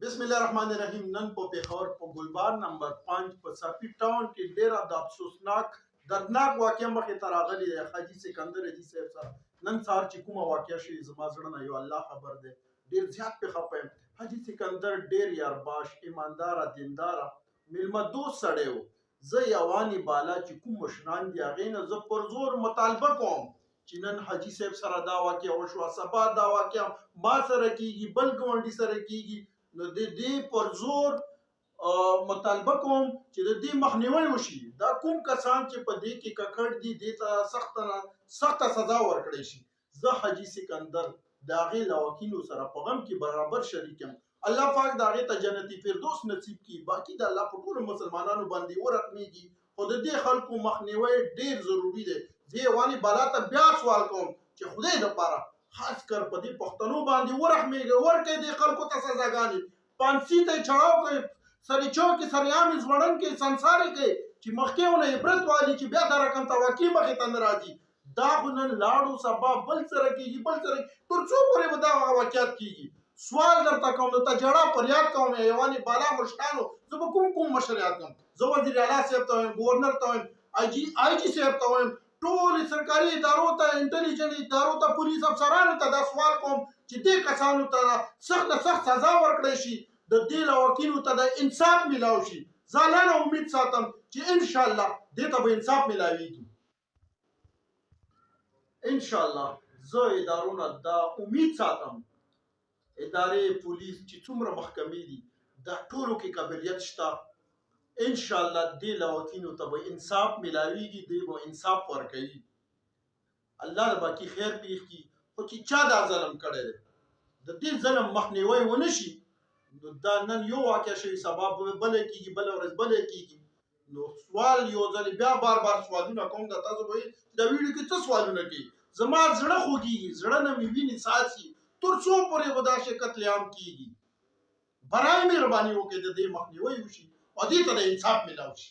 بسم الله الرحمن الرحیم. نن په پیښور په ګلبار نمبر 5 په صافي ټاون کې ډیره د افسوسناک دردناک واقعه مخې ته راغلې ده. حاجي سکندر حاجي صاحب سره نن سهار چې کومه واقعه شوې زما زړه نه یو الله خبر دی، ډیر زیات پې خفه یم. حاجي سکندر ډیر یارباش، ایمانداره، دینداره، میلمه دوست سړی و. زه یوانې بالا چې کوم مشران دي هغې نه زه پر زور مطالبه کوم چې نن حاجي صاحب سره دا واقعه وشوه، سبا دا واقعه ما سره کیږي، بل ګاونډي سره کیږي، نو د دې پر زور مطالبه کوم چې د دې مخنیوی وشي. دا کوم کسان چې په دې کې ککړ دي دې ته سخته سزا ورکړی شي. زه حاجي سکندر د هغې لواکینو سره په غم کې برابر شریک یم. الله پاک د هغې ته جنتي فردوس نصیب کړي. باقي د الله په ټولو مسلمانانو باندې ورحمېږي، خو د دې خلکو مخنیوی ډېر ضروري دی. زه یوانې بالا ته بیا سوال کوم چې خدای دپاره خاص کر په دې پښتنو باندې ورحمېږئ، ورکړئ دې خلکو ته سزاګانې، پانسي ته یې چړاو کړئ، سریچو کې سریامې ځوړن کې سنسارې کړئ چې مخکې ونه عبرت والي چې بیا دا رقم ته واقع مخې ته نه راځي. دا خو نن لاړو سبا بل سره کېږي، بل سره تر څو پورې به دا واقعیت کېږي؟ سوال درته کوم، درته جړه فریاد کوم یوانې بالا مشرانو. زه به کوم مشر یاد کوم؟ زه وزیر اعلی صاحب ته وایم، ګورنر ته وایم، آی جي صاحب ته وایم، ټولې سرکاري ادارو ته، انټلیجنټ ادارو ته، پولیس افسرانو ته دا سوال کوم چې دې کسانو ته سخت نه سخت سزا ورکړی شي، د دې لواکینو ته د انصاف میلاو شي. زه الله نه امید ساتم چې انشاءالله دې ته به انصاف میلاویږي. انشاءالله زه ادارو نه دا امید ساتم، ادارې، پولیس چې څومره محکمې دي دا ټولو کې قابلیت شته. انشاءالله دې لواکینو ته به انصاف میلاویږي، دې به انصاف ورکوي. الله د باقي خیر پېښ کړي. خو چې چا دا ظلم کړی دی د دې ظلم مخنیوی ونه شي، نو دا نن یو واقع شوي سبا بله کېږي، بله ورځ بله کېږي. نو سوال یو ځل بیا بار بار سوالونه کوم د تاسو به دا ویډیو کې څه سوالونه کوي؟ زما زړه خوږېږي، زړه نه مې وینې څاڅي. تر څو پورې به دا شی قتل عام کېږي؟ برای مهرباني وکړئ د دې مخنیوی وشي او دې ته د انصاف میلاو شي.